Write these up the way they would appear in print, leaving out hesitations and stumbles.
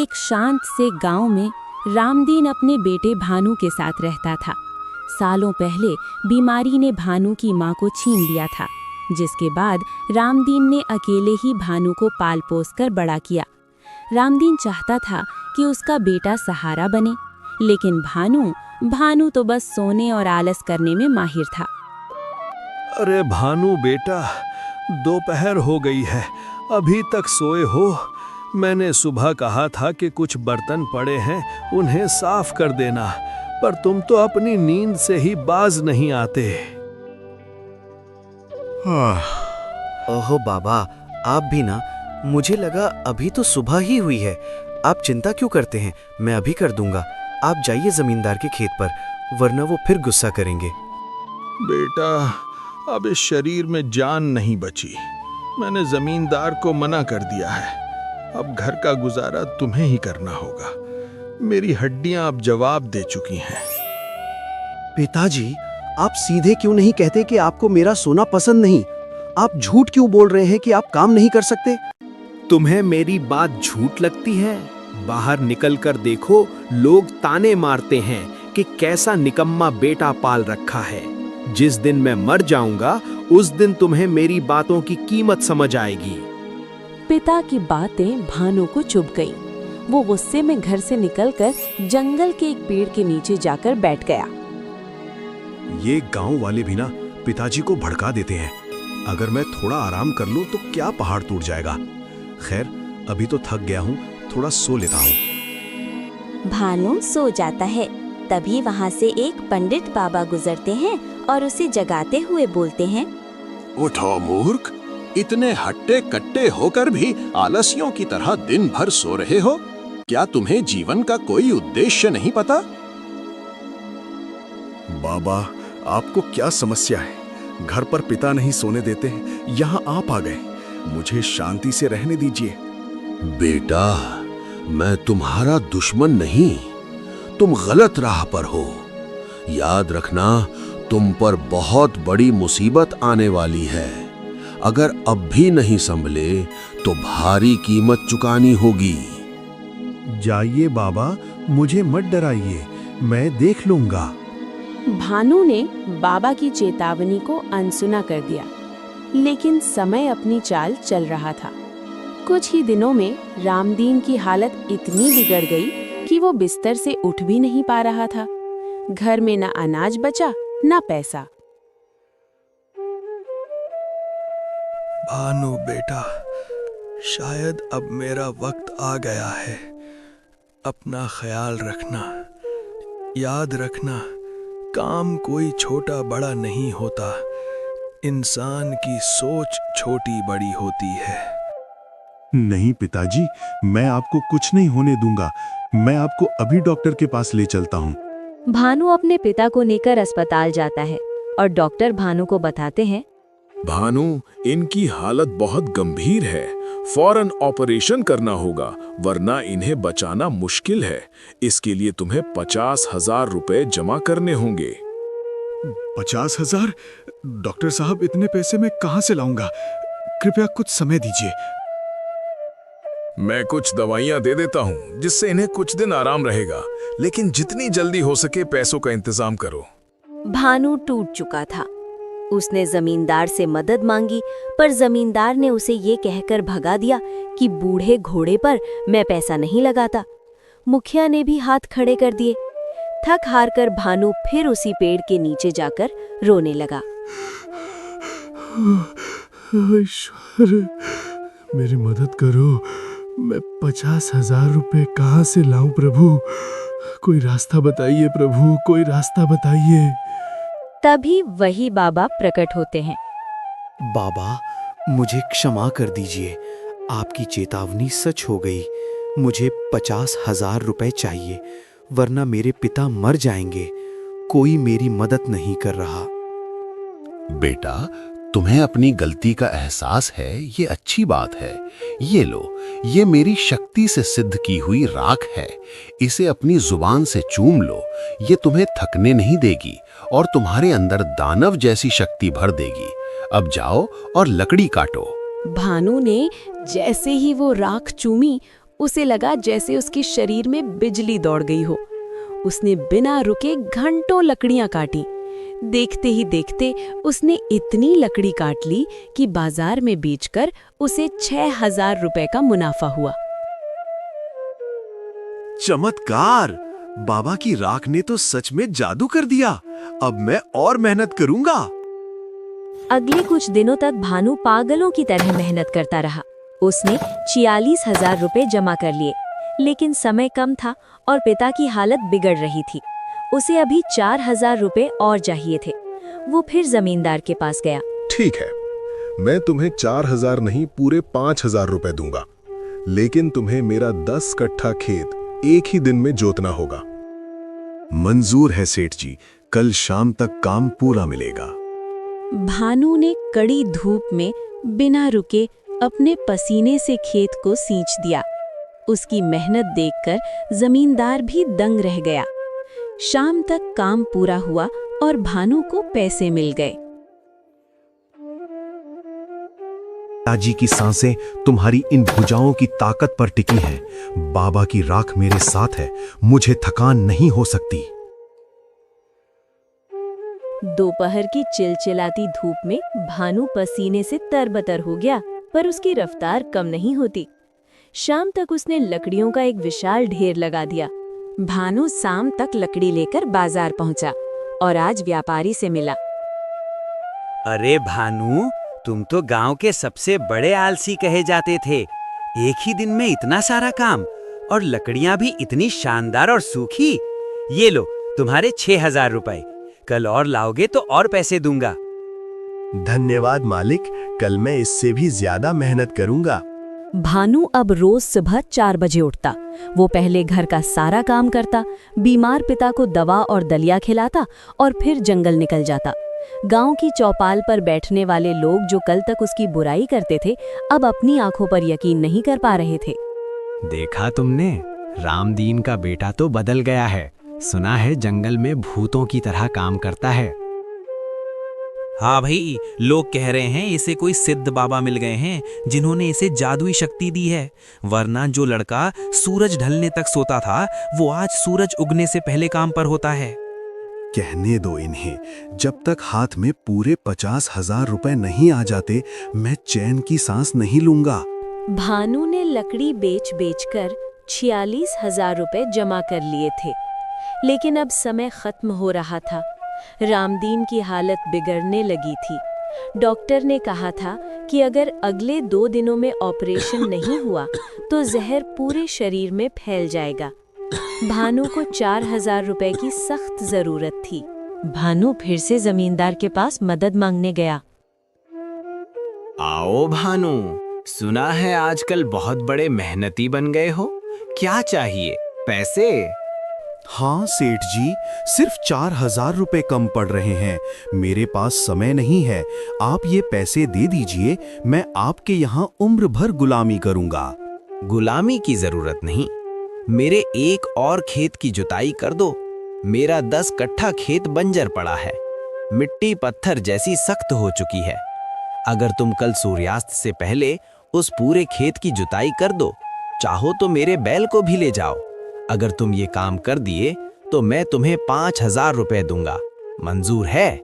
एक शांत से गांव में रामदीन अपने बेटे भानु के साथ रहता था। सालों पहले बीमारी ने भानु की मां को छीन लिया था, जिसके बाद रामदीन ने अकेले ही भानु को पाल पोस कर बड़ा किया। रामदीन चाहता था कि उसका बेटा सहारा बने, लेकिन भानु तो बस सोने और आलस करने में माहिर था। अरे भानु बेटा, दोपहर हो गई है, अभी तक सोए हो? मैंने सुबह कहा था कि कुछ बर्तन पड़े हैं, उन्हें साफ कर देना, पर तुम तो अपनी नींद से ही बाज नहीं आते। ओहो बाबा, आप भी ना। मुझे लगा अभी तो सुबह ही हुई है। आप चिंता क्यों करते हैं, मैं अभी कर दूंगा। आप जाइए जमींदार के खेत पर, वरना वो फिर गुस्सा करेंगे। बेटा, अब इस शरीर में जान नहीं बची। मैंने जमींदार को मना कर दिया है। अब घर का गुजारा तुम्हें ही करना होगा। मेरी हड्डियां अब जवाब दे चुकी हैं। पिताजी, आप सीधे क्यों नहीं कहते कि आपको मेरा सोना पसंद नहीं? आप झूठ क्यों बोल रहे हैं कि आप काम नहीं कर सकते? तुम्हें मेरी बात झूठ लगती है? बाहर निकल कर देखो, लोग ताने मारते हैं कि कैसा निकम्मा बेटा पाल रखा है। जिस दिन मैं मर जाऊंगा, उस दिन तुम्हें मेरी बातों की कीमत समझ आएगी। पिता की बातें भानु को चुभ गईं। वो गुस्से में घर से निकलकर जंगल के एक पेड़ के नीचे जाकर बैठ गया। ये गांव वाले भी ना पिताजी को भड़का देते हैं। अगर मैं थोड़ा आराम कर लूं तो क्या पहाड़ टूट जाएगा। खैर, अभी तो थक गया हूं, थोड़ा सो लेता हूं। भानु सो जाता है। तभी वहाँ से एक पंडित बाबा गुजरते हैं और उसे जगाते हुए बोलते हैं, उठो मूर्ख, इतने हट्टे कट्टे होकर भी आलसियों की तरह दिन भर सो रहे हो। क्या तुम्हें जीवन का कोई उद्देश्य नहीं पता? बाबा, आपको क्या समस्या है? घर पर पिता नहीं सोने देते हैं, यहाँ आप आ गए। मुझे शांति से रहने दीजिए। बेटा, मैं तुम्हारा दुश्मन नहीं, तुम गलत राह पर हो। याद रखना, तुम पर बहुत बड़ी मुसीबत आने वाली है। अगर अब भी नहीं संभले तो भारी कीमत चुकानी होगी। जाइए बाबा, मुझे मत डराइए, मैं देख लूंगा। भानु ने बाबा की चेतावनी को अनसुना कर दिया, लेकिन समय अपनी चाल चल रहा था। कुछ ही दिनों में रामदीन की हालत इतनी बिगड़ गई कि वो बिस्तर से उठ भी नहीं पा रहा था। घर में न अनाज बचा न पैसा। भानु बेटा, शायद अब मेरा वक्त आ गया है। अपना ख्याल रखना। याद रखना, काम कोई छोटा बड़ा नहीं होता। इंसान की सोच छोटी बड़ी होती है। नहीं पिताजी, मैं आपको कुछ नहीं होने दूंगा। मैं आपको अभी डॉक्टर के पास ले चलता हूँ। भानु अपने पिता को लेकर अस्पताल जाता है और डॉक्टर भानु को बताते हैं, भानु, इनकी हालत बहुत गंभीर है। फौरन ऑपरेशन करना होगा, वरना इन्हें बचाना मुश्किल है। इसके लिए तुम्हें 50,000 रुपए जमा करने होंगे। 50,000? डॉक्टर साहब, इतने पैसे मैं कहां से लाऊंगा? कृपया कुछ समय दीजिए। मैं कुछ दवाइयां दे देता हूं, जिससे इन्हें कुछ दिन आराम रहेगा, लेकिन जितनी जल्दी हो सके पैसों का इंतजाम करो। भानु टूट चुका था। उसने जमींदार से मदद मांगी, पर जमींदार ने उसे ये कहकर भगा दिया कि बूढ़े घोड़े पर मैं पैसा नहीं लगाता। मुखिया ने भी हाथ खड़े कर दिए। थक हार कर भानु फिर उसी पेड़ के नीचे जाकर रोने लगा। ईश्वर, मेरी मदद करो। मैं 50,000 रुपए कहाँ से लाऊं प्रभु? कोई रास्ता बताइए प्रभु, कोई रास्ता बताइए। तभी वही बाबा प्रकट होते हैं। बाबा, मुझे क्षमा कर दीजिए। आपकी चेतावनी सच हो गई। मुझे 50,000 रुपए चाहिए, वरना मेरे पिता मर जाएंगे। कोई मेरी मदद नहीं कर रहा। बेटा, तुम्हें अपनी गलती का एहसास है, ये अच्छी बात है। ये लो, ये मेरी शक्ति से सिद्ध की हुई राख है। इसे अपनी जुबान से चूम लो। ये तुम्हें थकने नहीं देगी और तुम्हारे अंदर दानव जैसी शक्ति भर देगी। अब जाओ और लकड़ी काटो। भानु ने जैसे ही वो राख चूमी, उसे लगा जैसे उसके शरीर में बिजली दौड़ गई हो। उसने बिना रुके घंटों लकड़ियां काटी। देखते ही देखते उसने इतनी लकड़ी काट ली कि बाजार में बेचकर उसे 6,000 रुपए का मुनाफा हुआ। चमत्कार! बाबा की राख ने तो सच में जादू कर दिया। अब मैं और मेहनत करूंगा। अगले कुछ दिनों तक भानु पागलों की तरह मेहनत करता रहा। उसने 46,000 रुपए जमा कर लिए, लेकिन समय कम था और पिता की हालत बिगड़ रही थी। उसे अभी 4,000 रुपए और चाहिए थे। वो फिर जमींदार के पास गया। ठीक है, मैं तुम्हें 4,000 नहीं पूरे 5,000 रुपए दूंगा, लेकिन तुम्हें मेरा 10 कट्ठा खेत एक ही दिन में जोतना होगा। मंजूर है सेठ जी, कल शाम तक काम पूरा मिलेगा। भानु ने कड़ी धूप में बिना रुके अपने पसीने से खेत को सींच दिया। उसकी मेहनत देखकर जमींदार भी दंग रह गया। शाम तक काम पूरा हुआ और भानु को पैसे मिल गए। पिताजी की सांसें तुम्हारी इन भुजाओं की ताकत पर टिकी हैं। बाबा की राख मेरे साथ है, मुझे थकान नहीं हो सकती। दोपहर की चिलचिलाती धूप में भानु पसीने से तरबतर हो गया, पर उसकी रफ्तार कम नहीं होती। शाम तक उसने लकड़ियों का एक विशाल ढेर लगा दिया। भानु शाम तक लकड़ी लेकर बाजार पहुंचा और आज व्यापारी से मिला। अरे भानु, तुम तो गांव के सबसे बड़े आलसी कहे जाते थे। एक ही दिन में इतना सारा काम, और लकड़ियां भी इतनी शानदार और सूखी। ये लो तुम्हारे 6,000 रुपए। कल और लाओगे तो और पैसे दूंगा। धन्यवाद मालिक, कल मैं इससे भी ज्यादा मेहनत करूंगा। भानु अब रोज सुबह 4 बजे उठता। वो पहले घर का सारा काम करता, बीमार पिता को दवा और दलिया खिलाता और फिर जंगल निकल जाता। गांव की चौपाल पर बैठने वाले लोग जो कल तक उसकी बुराई करते थे, अब अपनी आंखों पर यकीन नहीं कर पा रहे थे। देखा तुमने, रामदीन का बेटा तो बदल गया है। सुना है जंगल में भूतों की तरह काम करता है। हाँ भाई, लोग कह रहे हैं इसे कोई सिद्ध बाबा मिल गए हैं जिन्होंने इसे जादुई शक्ति दी है। वरना जो लड़का सूरज ढलने तक सोता था, वो आज सूरज उगने से पहले काम पर होता है। कहने दो इन्हें, जब तक हाथ में पूरे 50,000 रुपए नहीं आ जाते, मैं चैन की सांस नहीं लूंगा। भानु ने लकड़ी बेच बेचकर 46,000 रुपए जमा कर लिए थे, लेकिन अब समय खत्म हो रहा था। रामदीन की हालत बिगड़ने लगी थी। डॉक्टर ने कहा था कि अगर अगले 2 दिनों में ऑपरेशन नहीं हुआ तो जहर पूरे शरीर में फैल जाएगा। भानु को 4,000 रुपए की सख्त जरूरत थी। भानु फिर से जमींदार के पास मदद मांगने गया। आओ भानु, सुना है आजकल बहुत बड़े मेहनती बन गए हो। क्या चाहिए? पैसे? हाँ सेठ जी, सिर्फ 4,000 रुपए कम पड़ रहे हैं। मेरे पास समय नहीं है, आप ये पैसे दे दीजिए, मैं आपके यहाँ उम्र भर गुलामी करूँगा। गुलामी की जरूरत नहीं, मेरे एक और खेत की जुताई कर दो। मेरा 10 कट्ठा खेत बंजर पड़ा है, मिट्टी पत्थर जैसी सख्त हो चुकी है। अगर तुम कल सूर्यास्त से पहले उस पूरे खेत की जुताई कर दो, चाहो तो मेरे बैल को भी ले जाओ। अगर तुम ये काम कर दिए तो मैं तुम्हें 5,000 रुपए दूंगा। मंजूर है?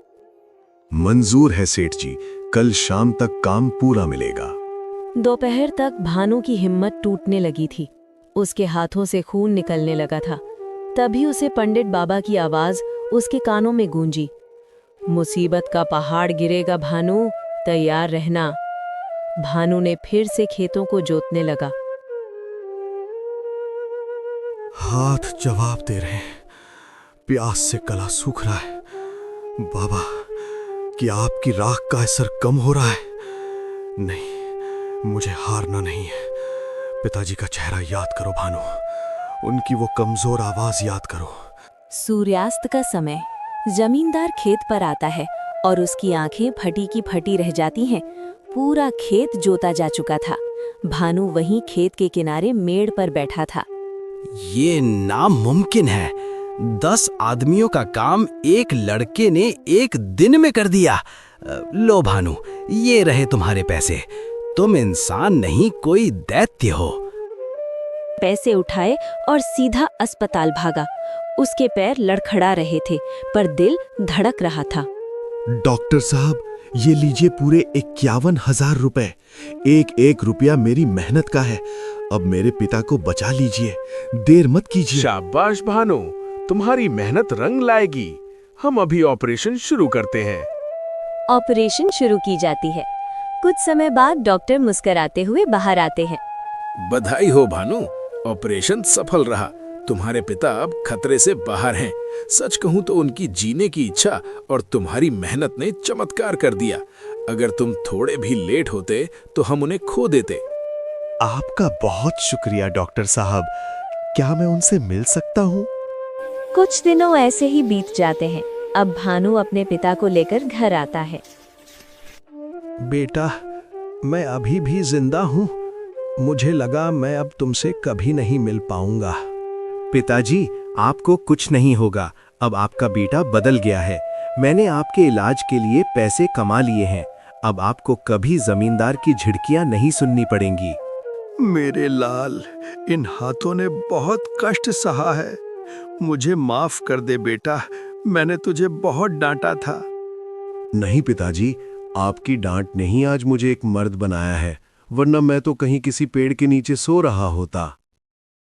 मंजूर है सेठ जी, कल शाम तक काम पूरा मिलेगा। दोपहर तक भानु की हिम्मत टूटने लगी थी। उसके हाथों से खून निकलने लगा था। तभी उसे पंडित बाबा की आवाज उसके कानों में गूंजी। मुसीबत का पहाड़ गिरेगा भानु, तैयार रहना। भानु ने फिर से खेतों को जोतने लगा। हाथ जवाब दे रहे हैं, प्यास से गला सूख रहा है। बाबा, क्या आपकी राख का असर कम हो रहा है? नहीं, मुझे हारना नहीं है। पिताजी का चेहरा याद करो भानु, उनकी वो कमजोर आवाज याद करो। सूर्यास्त का समय जमींदार खेत पर आता है और उसकी आंखें फटी की फटी रह जाती हैं। पूरा खेत जोता जा चुका था। भानु वहीं खेत के किनारे मेड़ पर बैठा था। ये नामुमकिन है। 10 आदमियों का काम एक लड़के ने एक दिन में कर दिया। लो भानु, ये रहे तुम्हारे पैसे। तुम इंसान नहीं, कोई दैत्य हो। पैसे उठाए और सीधा अस्पताल भागा। उसके पैर लड़खड़ा रहे थे पर दिल धड़क रहा था। डॉक्टर साहब, ये लीजिए पूरे 51,000 रुपए। एक एक रुपया मेरी मेहनत का है। अब मेरे पिता को बचा लीजिए, देर मत कीजिए। शाबाश भानु, तुम्हारी मेहनत रंग लाएगी। हम अभी ऑपरेशन शुरू करते हैं। ऑपरेशन शुरू की जाती है। कुछ समय बाद डॉक्टर मुस्कुराते हुए बाहर आते हैं। बधाई हो भानु, ऑपरेशन सफल रहा। तुम्हारे पिता अब खतरे से बाहर हैं। सच कहूं तो उनकी जीने की इच्छा और तुम्हारी मेहनत ने चमत्कार कर दिया। अगर तुम थोड़े भी लेट होते तो हम उन्हें खो देते। आपका बहुत शुक्रिया डॉक्टर साहब। क्या मैं उनसे मिल सकता हूँ? कुछ दिनों ऐसे ही बीत जाते हैं। अब भानु अपने पिता को लेकर घर आता है। बेटा, मैं अभी भी जिंदा हूँ। मुझे लगा मैं अब तुमसे कभी नहीं मिल पाऊंगा। पिताजी, आपको कुछ नहीं होगा। अब आपका बेटा बदल गया है। मैंने आपके इलाज के लिए पैसे कमा लिए हैं। अब आपको कभी जमींदार की झिड़कियां नहीं सुननी पड़ेंगी। मेरे लाल, इन हाथों ने बहुत कष्ट सहा है। मुझे माफ कर दे बेटा, मैंने तुझे बहुत डांटा था। नहीं पिताजी, आपकी डांट ने ही आज मुझे एक मर्द बनाया है, वरना मैं तो कहीं किसी पेड़ के नीचे सो रहा होता।